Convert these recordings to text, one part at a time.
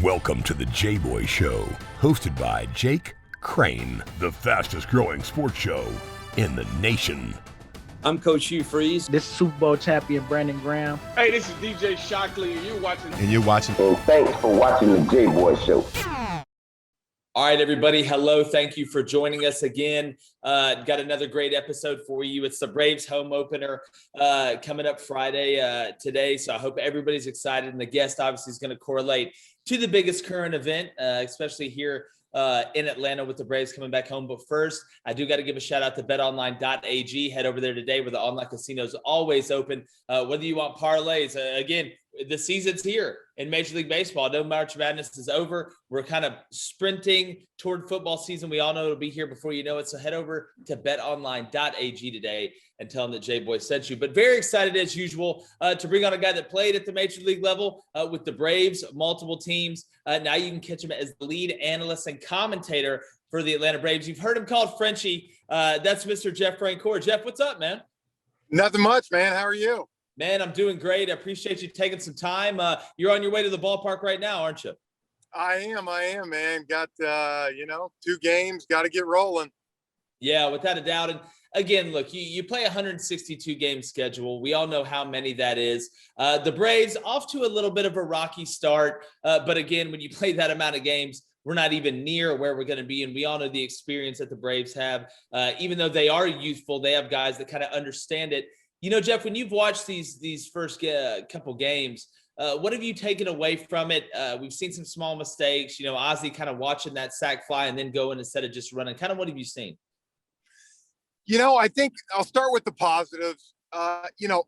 Welcome to the Jboy Show, hosted by Jake Crain, the fastest growing sports show in the nation. I'm Coach Hugh Freeze. This is Super Bowl champion Brandon Graham. Hey, this is DJ Shockley, and you're watching. And thanks for watching the Jboy Show. All right, everybody. Hello. Thank you for joining us again. Got another great episode for you. It's the Braves home opener coming up Friday today. So I hope everybody's excited. And the guest obviously is going to correlate to the biggest current event, especially here in Atlanta with the Braves coming back home. But first, I do got to give a shout out to betonline.ag. Head over there today where the online casino is always open. Whether you want parlays, again, the season's here in Major League Baseball. No March Madness is over. We're kind of sprinting toward football season. We all know it'll be here before you know it. So head over to betonline.ag today and tell them that Jboy sent you. But very excited as usual to bring on a guy that played at the Major League level with the Braves, multiple teams. Now you can catch him as the lead analyst and commentator for the Atlanta Braves. You've heard him called Frenchie. That's Mr. Jeff Francoeur. Jeff, what's up, man? Nothing much, man. How are you? Man, I'm doing great. I appreciate you taking some time. You're on your way to the ballpark right now, aren't you? I am, man. Got, 2 games. Got to get rolling. Yeah, without a doubt. And again, look, you play a 162 game schedule. We all know how many that is. The Braves off to a little bit of a rocky start. But again, when you play that amount of games, we're not even near where we're going to be. And we all know the experience that the Braves have. Even though they are youthful, they have guys that kind of understand it. You know, Jeff, when you've watched these first couple games, what have you taken away from it? We've seen some small mistakes, Ozzie kind of watching that sack fly and then going instead of just running. Kind of what have you seen? I think I'll start with the positives.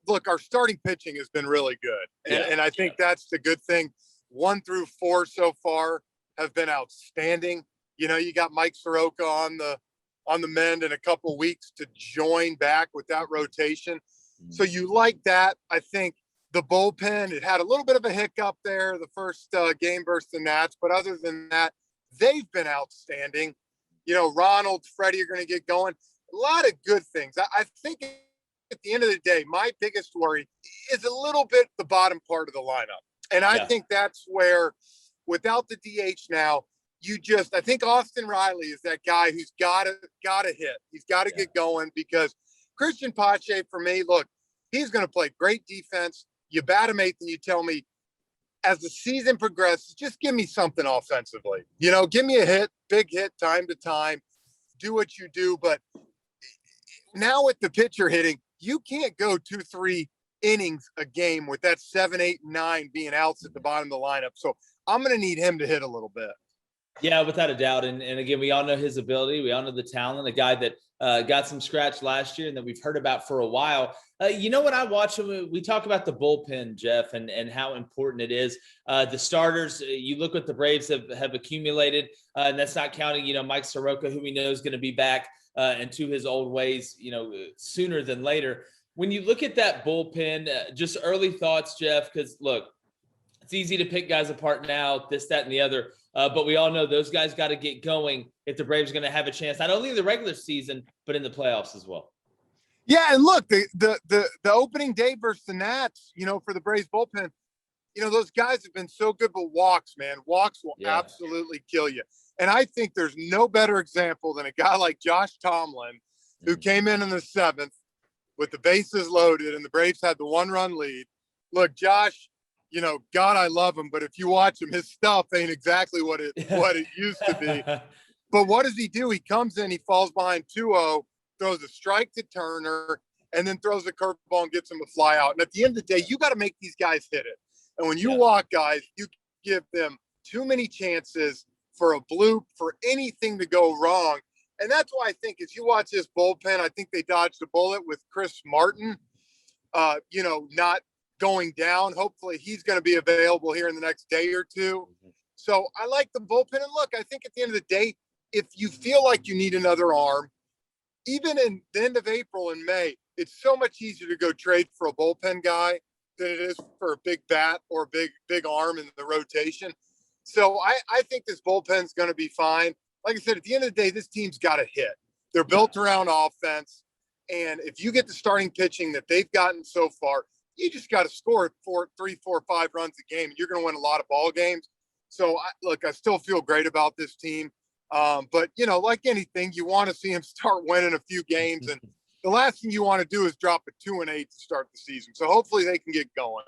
Look, our starting pitching has been really good. And I think that's the good thing. 1 through 4 so far have been outstanding. You got Mike Soroka on the mend in a couple weeks to join back with that rotation. So you like that. I think the bullpen, it had a little bit of a hiccup there, the first game versus the Nats. But other than that, they've been outstanding. Ronald, Freddie are going to get going. A lot of good things. I think at the end of the day, my biggest worry is a little bit the bottom part of the lineup. And I think that's where, without the DH now, I think Austin Riley is that guy who's got to hit. He's got to get going because Christian Pache, for me, look, he's going to play great defense. You bat him 8th and you tell me as the season progresses, just give me something offensively. Give me a hit, big hit, time to time. Do what you do. But now with the pitcher hitting, you can't go 2-3 innings a game with that 7, 8, and 9 being outs at the bottom of the lineup. So I'm going to need him to hit a little bit. Yeah, without a doubt. And again, we all know his ability. We all know the talent, a guy that got some scratch last year and that we've heard about for a while. When I watch him, we talk about the bullpen, Jeff, and how important it is. The starters, you look what the Braves have accumulated, and that's not counting, Mike Soroka, who we know is going to be back into his old ways, sooner than later. When you look at that bullpen, just early thoughts, Jeff, because look, it's easy to pick guys apart now, this, that, and the other. But we all know those guys got to get going if the Braves are going to have a chance, not only in the regular season, but in the playoffs as well. Yeah, and look, the opening day versus the Nats, for the Braves bullpen, those guys have been so good, but walks, man. Walks will absolutely kill you. And I think there's no better example than a guy like Josh Tomlin, who came in the 7th with the bases loaded and the Braves had the 1-run lead. Look, Josh, God, I love him, but if you watch him, his stuff ain't exactly what it used to be. But what does he do? He comes in, he falls behind 2-0, throws a strike to Turner, and then throws a curveball and gets him a fly out. And at the end of the day, you got to make these guys hit it. And when you walk guys, you give them too many chances for a bloop, for anything to go wrong. And that's why I think if you watch this bullpen, I think they dodged a bullet with Chris Martin, not going down. Hopefully he's going to be available here in the next day or two. So I like the bullpen. And look, I think at the end of the day, if you feel like you need another arm, even in the end of April and May, it's so much easier to go trade for a bullpen guy than it is for a big bat or a big arm in the rotation. So I think this bullpen's going to be fine. Like I said, at the end of the day, this team's got to hit. They're built around offense. And if you get the starting pitching that they've gotten so far, you just got to score 3, 4, 5 runs a game. You're going to win a lot of ball games. So, look, I still feel great about this team. But, you know, like anything, you want to see them start winning a few games. And the last thing you want to do is drop a 2-8 to start the season. So hopefully they can get going.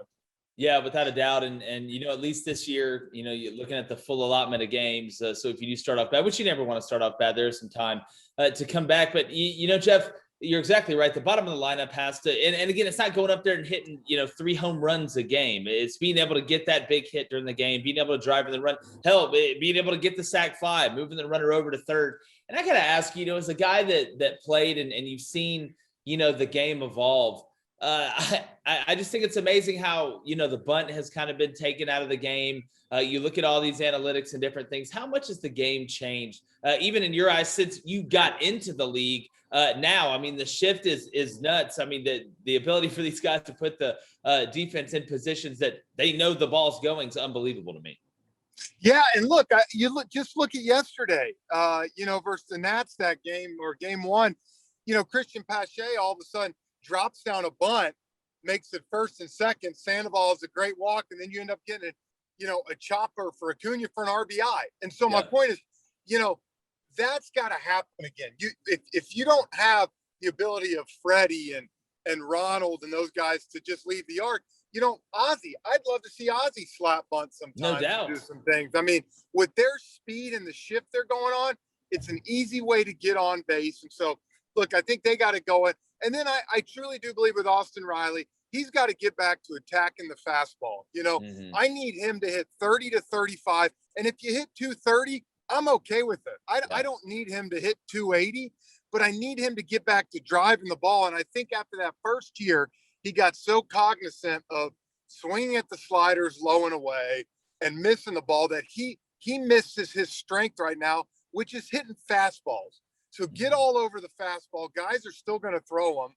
Yeah, without a doubt. And you know, at least this year, you know, you're looking at the full allotment of games. So if you do start off bad, which you never want to start off bad, there's some time to come back. But, you know, Jeff, you're exactly right. The bottom of the lineup has to, and again, it's not going up there and hitting, you know, 3 home runs a game. It's being able to get that big hit during the game, being able to drive in the run, hell, being able to get the sack fly, moving the runner over to third. And I got to ask, you know, as a guy that played and you've seen, you know, the game evolve, I just think it's amazing how, you know, the bunt has kind of been taken out of the game. You look at all these analytics and different things. How much has the game changed, even in your eyes, since you got into the league? Now, I mean, the shift is nuts. I mean, the ability for these guys to put the defense in positions that they know the ball's going is unbelievable to me. Yeah, and look, just look at yesterday, you know, versus the Nats, that game, or game one. You know, Christian Pache all of a sudden drops down a bunt, makes it first and second. Sandoval is a great walk, and then you end up getting a chopper for Acuna for an RBI. And so my point is, you know, that's got to happen again. If you don't have the ability of Freddie and Ronald and those guys to just leave the arc, you know, Ozzie, I'd love to see Ozzie slap bunt sometimes. No doubt. And do some things. I mean, with their speed and the shift they're going on, it's an easy way to get on base. And so, look, I think they got to go in. And then I truly do believe with Austin Riley, he's got to get back to attacking the fastball. You know, I need him to hit 30 to 35. And if you hit 230, I'm okay with it. I don't need him to hit 280, but I need him to get back to driving the ball. And I think after that first year, he got so cognizant of swinging at the sliders low and away and missing the ball that he misses his strength right now, which is hitting fastballs. So get all over the fastball. Guys are still going to throw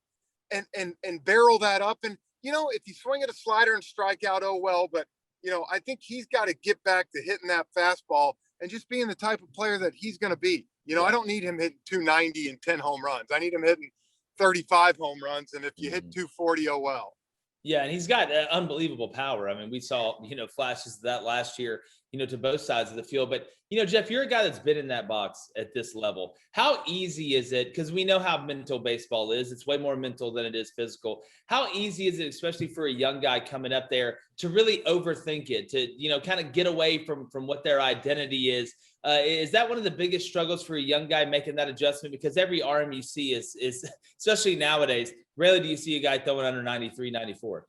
them and barrel that up. And, you know, if you swing at a slider and strike out, oh, well. But, you know, I think he's got to get back to hitting that fastball and just being the type of player that he's going to be. You know, I don't need him hitting 290 and 10 home runs. I need him hitting 35 home runs. And if you hit 240, oh, well. Yeah, and he's got unbelievable power. I mean, we saw, you know, flashes of that last year, you know, to both sides of the field. But, you know, Jeff, you're a guy that's been in that box at this level. How easy is it? Because we know how mental baseball is. It's way more mental than it is physical. How easy is it, especially for a young guy coming up there, to really overthink it, to, you know, kind of get away from what their identity is? Is that one of the biggest struggles for a young guy making that adjustment? Because every arm you see is especially nowadays, rarely do you see a guy throwing under 93, 94.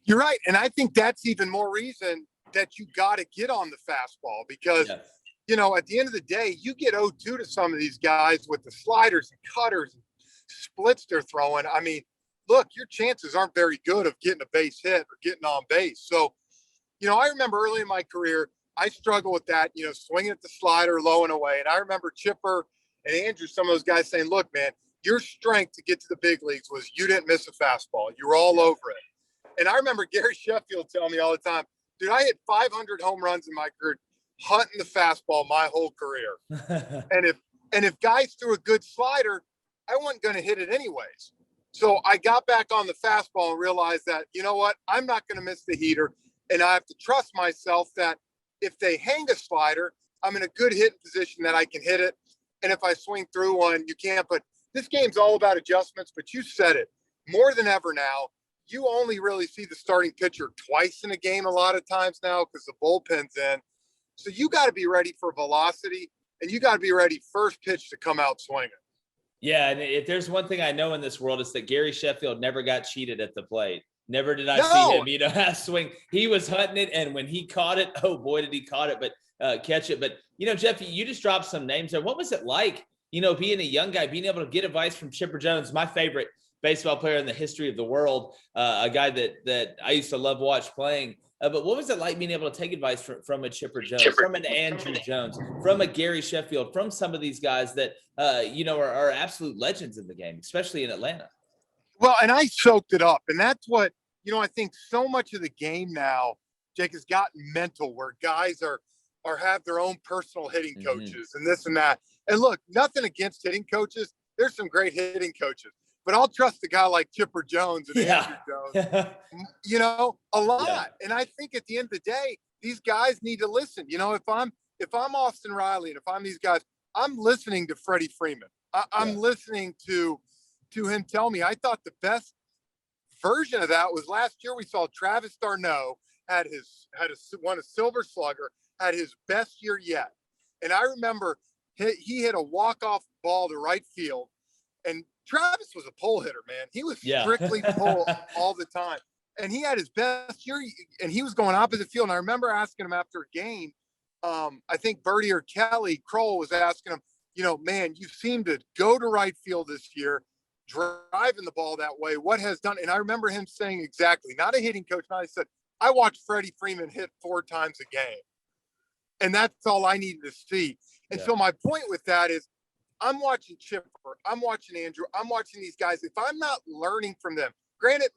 You're right. And I think that's even more reason that you got to get on the fastball because, you know, at the end of the day, you get 0-2 to some of these guys with the sliders and cutters and splits they're throwing. I mean, look, your chances aren't very good of getting a base hit or getting on base. So, you know, I remember early in my career, I struggled with that, you know, swinging at the slider low and away. And I remember Chipper and Andrew, some of those guys saying, look, man, your strength to get to the big leagues was you didn't miss a fastball. You were all over it. And I remember Gary Sheffield telling me all the time, dude, I hit 500 home runs in my career, hunting the fastball my whole career. and if guys threw a good slider, I wasn't going to hit it anyways. So I got back on the fastball and realized that, you know what, I'm not going to miss the heater. And I have to trust myself that if they hang a slider, I'm in a good hitting position that I can hit it. And if I swing through one, you can't. But this game's all about adjustments, but you said it more than ever now. You only really see the starting pitcher twice in a game a lot of times now because the bullpen's in. So you got to be ready for velocity, and you got to be ready first pitch to come out swinging. Yeah, and if there's one thing I know in this world, it's that Gary Sheffield never got cheated at the plate. Never did I see him, you know, swing. He was hunting it, and when he caught it, oh boy, did he caught it, but catch it. But, you know, Jeff, you just dropped some names there. What was it like, you know, being a young guy, being able to get advice from Chipper Jones, my favorite baseball player in the history of the world, a guy that I used to love watch playing. But what was it like being able to take advice from a Chipper Jones, from an Andrew Jones, from a Gary Sheffield, from some of these guys that, you know, are absolute legends in the game, especially in Atlanta? Well, and I soaked it up. And that's what, you know, I think so much of the game now, Jake, has gotten mental where guys are have their own personal hitting coaches and this and that. And look, nothing against hitting coaches. There's some great hitting coaches. But I'll trust a guy like Chipper Jones and Andrew Jones, you know, a lot. And I think at the end of the day, these guys need to listen. You know, if I'm Austin Riley and if I'm these guys, I'm listening to Freddie Freeman. I'm listening to him tell me. I thought the best version of that was last year. We saw Travis d'Arnaud won a Silver Slugger, had his best year yet. And I remember he hit a walk-off ball to right field. And Travis was a pull hitter, man. He was strictly pull all the time. And he had his best year, and he was going opposite field. And I remember asking him after a game, I think Birdie or Kelly Kroll was asking him, you know, man, you seem to go to right field this year, driving the ball that way. What has done? And I remember him saying exactly, not a hitting coach. Not, he said, I watched Freddie Freeman hit 4 times a game. And that's all I needed to see. And so my point with that is I'm watching Chipper, I'm watching Andrew, I'm watching these guys. If I'm not learning from them, granted,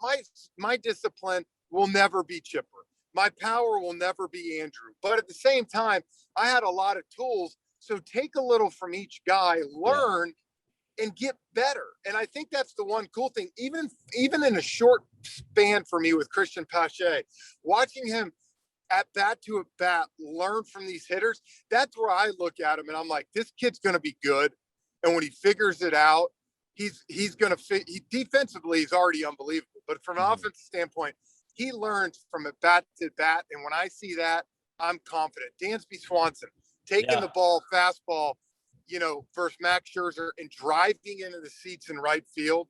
my discipline will never be Chipper. My power will never be Andrew. But at the same time, I had a lot of tools. So take a little from each guy, learn, and get better. And I think that's the one cool thing. Even in a short span for me with Christian Pache, watching him at bat to a bat, learn from these hitters, that's where I look at him and I'm like, this kid's going to be good. And when he figures it out, he's going to fit. Defensively, he's already unbelievable. But from an offensive standpoint, he learns from a bat to bat. And when I see that, I'm confident. Dansby Swanson taking the ball, fastball, you know, versus Max Scherzer and driving into the seats in right field.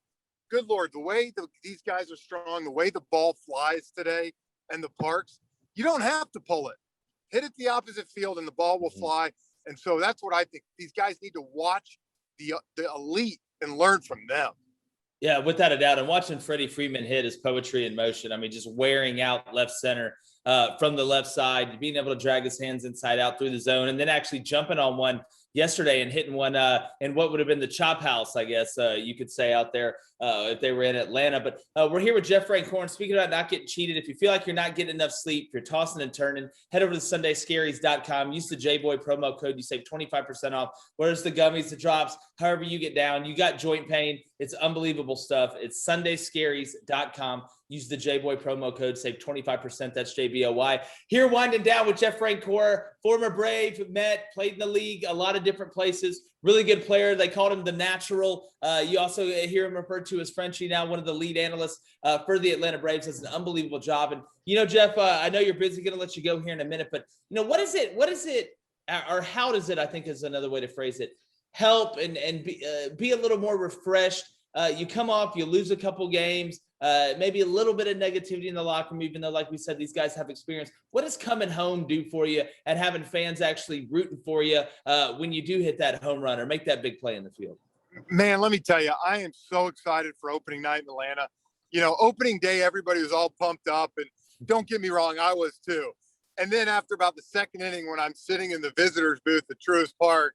Good Lord, the way these guys are strong, the way the ball flies today and the parks, you don't have to pull it. Hit it the opposite field and the ball will fly. And so that's what I think. These guys need to watch the elite and learn from them. Yeah, without a doubt. And watching Freddie Freeman hit is poetry in motion. I mean, just wearing out left center from the left side, being able to drag his hands inside out through the zone, and then actually jumping on one yesterday and hitting one in what would have been the chop house, I guess you could say, out there if they were in Atlanta. But we're here with Jeff Francoeur. Speaking about not getting cheated, if you feel like you're not getting enough sleep, if you're tossing and turning, head over to SundayScaries.com. Use the Jboy promo code. You save 25% off. Where's the gummies, the drops, however you get down. You got joint pain. It's unbelievable stuff. It's SundayScaries.com. Use the Jboy promo code, save 25%. That's JBOY. Here winding down with Jeff Francoeur, former Brave, played in the league, a lot of different places. Really good player. They called him the natural. You also hear him referred to as Frenchie now, one of the lead analysts for the Atlanta Braves. Does an unbelievable job. And, you know, Jeff, I know you're busy. Going to let you go here in a minute. But, you know, what is it, or how does it, I think is another way to phrase it, help and be a little more refreshed? You come off, you lose a couple games. Maybe a little bit of negativity in the locker room, even though, like we said, these guys have experience. What does coming home do for you and having fans actually rooting for you when you do hit that home run or make that big play in the field? Man, let me tell you, I am so excited for opening night in Atlanta. You know, opening day, everybody was all pumped up. And don't get me wrong, I was too. And then after about the second inning, when I'm sitting in the visitors booth at Truist Park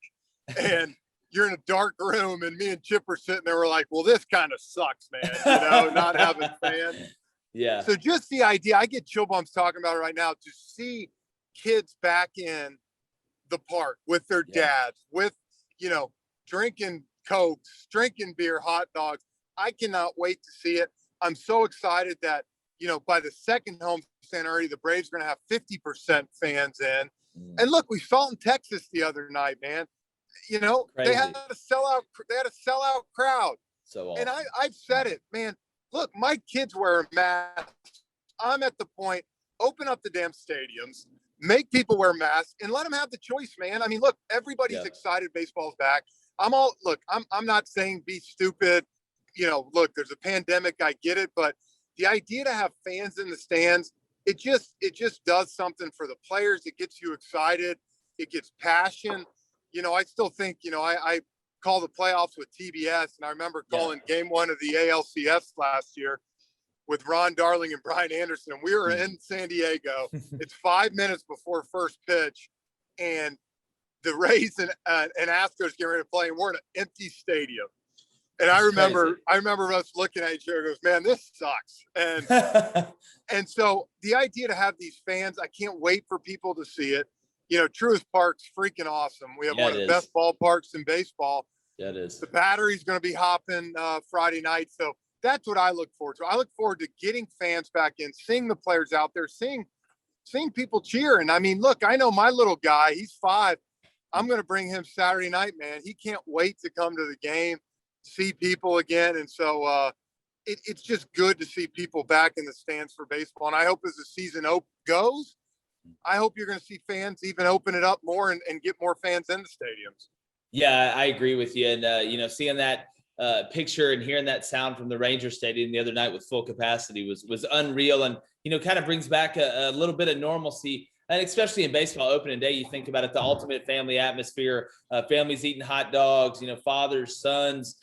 and you're in a dark room and me and Chip are sitting there, we're like, well, this kind of sucks, man, you know, not having fans. Yeah. So just the idea, I get chill bumps talking about it right now, to see kids back in the park with their dads, with, you know, drinking Cokes, drinking beer, hot dogs. I cannot wait to see it. I'm so excited that, you know, by the second home stand already, the Braves are going to have 50% fans in. And look, we saw in Texas the other night, man. You know, Crazy. they had a sellout crowd. So awesome. And I've said it, man. Look, my kids wear masks. I'm at the point, open up the damn stadiums, make people wear masks, and let them have the choice, man. I mean, look, everybody's excited baseball's back. I'm not saying be stupid. You know, look, there's a pandemic. I get it. But the idea to have fans in the stands, it just does something for the players. It gets you excited. It gets passion. You know, I still think, you know, I call the playoffs with TBS, and I remember calling game one of the ALCS last year with Ron Darling and Brian Anderson. And we were in San Diego. It's 5 minutes before first pitch, and the Rays and Astros get ready to play, and we're in an empty stadium. And I remember us looking at each other and goes, man, this sucks. And and so the idea to have these fans, I can't wait for people to see it. You know, Truist Park's freaking awesome. We have one of the best ballparks in baseball. Yeah, it is. The battery's going to be hopping Friday night. So that's what I look forward to. I look forward to getting fans back in, seeing the players out there, seeing seeing people cheering. I mean, look, I know my little guy, he's 5. I'm going to bring him Saturday night, man. He can't wait to come to the game, see people again. And so it's just good to see people back in the stands for baseball. And I hope as the season goes, I hope you're going to see fans even open it up more and get more fans in the stadiums. Yeah, I agree with you. And, seeing that picture and hearing that sound from the Ranger Stadium the other night with full capacity was unreal. And, kind of brings back a little bit of normalcy. And especially in baseball opening day, you think about it, the ultimate family atmosphere, families eating hot dogs, fathers, sons,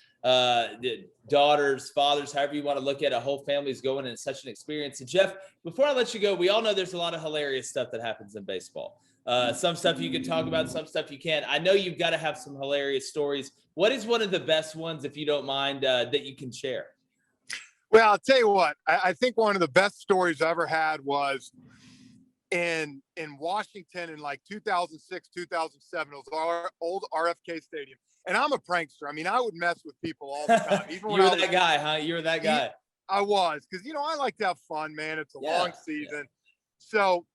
daughters, fathers, however you want to look at it, a whole family's going, and it's such an experience. And Jeff, before I let you go, we all know there's a lot of hilarious stuff that happens in baseball. Some stuff you can talk about, some stuff you can't. I know you've got to have some hilarious stories. What is one of the best ones, if you don't mind, that you can share? Well, I'll tell you what, I think one of the best stories I ever had was in Washington in like 2006, 2007. It was our old RFK Stadium. And I'm a prankster. I mean, I would mess with people all the time. Even when you were that guy, huh? You were that guy. I was, because, I like to have fun, man. It's a long season. Yeah. So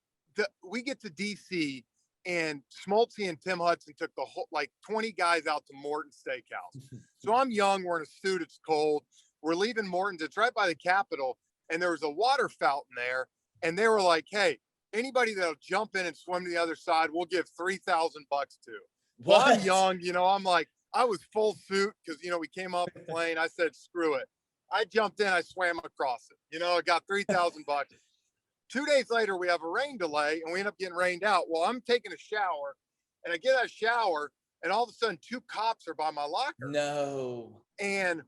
we get to D.C., and Smoltz and Tim Hudson took the whole, 20 guys out to Morton Steakhouse. So I'm young. We're in a suit. It's cold. We're leaving Morton's. It's right by the Capitol. And there was a water fountain there. And they were like, hey, anybody that'll jump in and swim to the other side, we'll give $3,000 to. Well, I'm young, I'm like, I was full suit because, we came off the plane. I said, screw it. I jumped in, I swam across it. I got $3,000. 2 days later, we have a rain delay and we end up getting rained out. Well, I'm taking a shower and I get out of shower and all of a sudden 2 cops are by my locker. No. And,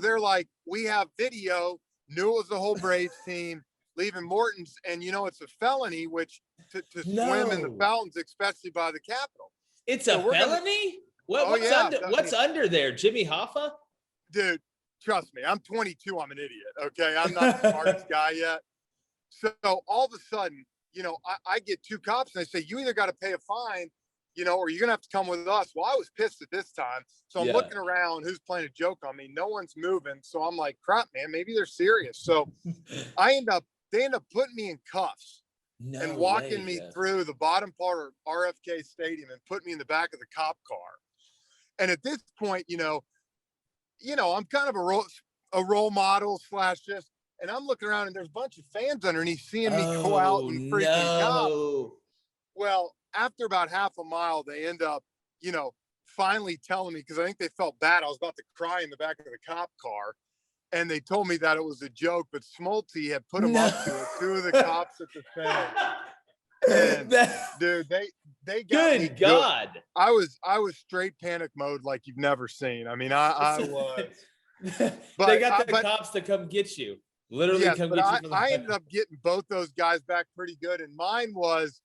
they're like, we have video, knew it was the whole Braves team leaving Morton's. And, it's a felony, which to swim in the fountains, especially by the Capitol. It's a felony? What's under there? Jimmy Hoffa? Dude, trust me, I'm 22. I'm an idiot. Okay. I'm not the smartest guy yet. So all of a sudden, I get 2 cops and they say, you either got to pay a fine, or you're going to have to come with us. Well, I was pissed at this time. So I'm looking around, who's playing a joke on me. No one's moving. So I'm like, crap, man, maybe they're serious. So they end up putting me in cuffs and walking me through the bottom part of RFK Stadium and putting me in the back of the cop car. And at this point, I'm kind of a role model / this, and I'm looking around and there's a bunch of fans underneath seeing me go out and freaking cop. Well, after about half a mile, they end up, finally telling me, because I think they felt bad. I was about to cry in the back of the cop car. And they told me that it was a joke, but Smoltz had put them up to it. 2 of the cops at the fence. And, dude, they got me good. God. I was straight panic mode like you've never seen. I mean, I was. But they got the cops to come get you. Literally come get you. I ended up getting both those guys back pretty good. And mine was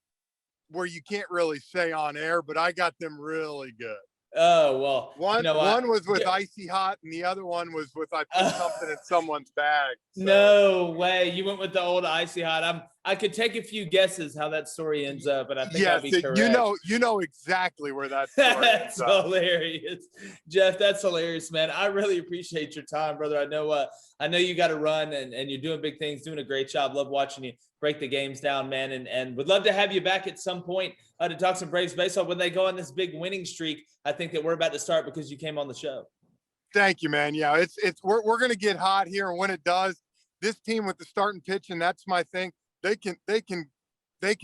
where you can't really say on air, but I got them really good. Oh, well, one was with Icy Hot and the other one was with I put something in someone's bag. So. No way. You went with the old Icy Hot. I could take a few guesses how that story ends up, but I think I'll be correct. You know exactly where that story That's hilarious. Jeff, that's hilarious, man. I really appreciate your time, brother. I know you got to run and you're doing big things, doing a great job. Love watching you break the games down, man. And would love to have you back at some point to talk some Braves baseball when they go on this big winning streak. I think that we're about to start because you came on the show. Thank you, man. Yeah, we're going to get hot here. And when it does, this team with the starting pitching, that's my thing. They can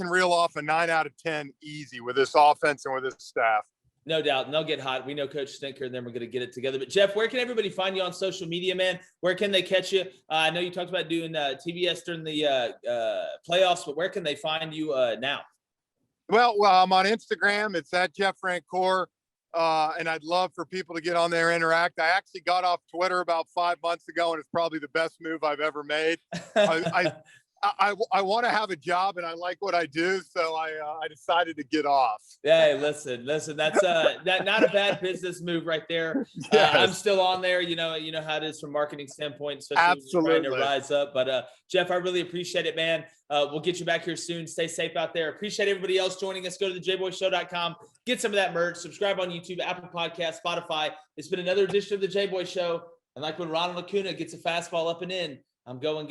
reel off a 9 out of 10 easy with this offense and with this staff. No doubt. And they'll get hot. We know Coach Stinker, and then we're going to get it together. But, Jeff, where can everybody find you on social media, man? Where can they catch you? I know you talked about doing TBS during the playoffs, but where can they find you now? Well, I'm on Instagram. It's at Jeff Francoeur. And I'd love for people to get on there and interact. I actually got off Twitter about 5 months ago, and it's probably the best move I've ever made. I want to have a job and I like what I do. So I decided to get off. Hey, listen, that's not a bad business move right there. Yes. I'm still on there. You know how it is from marketing standpoint, especially trying to rise up. But Jeff, I really appreciate it, man. We'll get you back here soon. Stay safe out there. Appreciate everybody else joining us. Go to the jboyshow.com. Get some of that merch. Subscribe on YouTube, Apple Podcasts, Spotify. It's been another edition of the Jboy Show. And like when Ronald Acuna gets a fastball up and in, I'm going,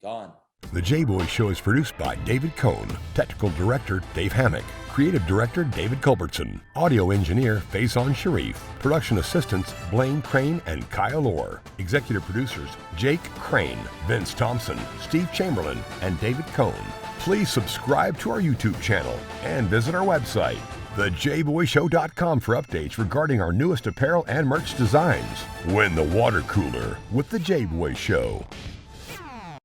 gone. The Jboy Show is produced by David Cohn, Technical Director Dave Hammock, Creative Director David Culbertson, Audio Engineer Feyzan Shareef, Production Assistants Blaine Crain and Kyle Orr, Executive Producers Jake Crain, Vince Thompson, Steve Chamberlain, and David Cohn. Please subscribe to our YouTube channel and visit our website, thejboyshow.com, for updates regarding our newest apparel and merch designs. Win the water cooler with the Jboy Show.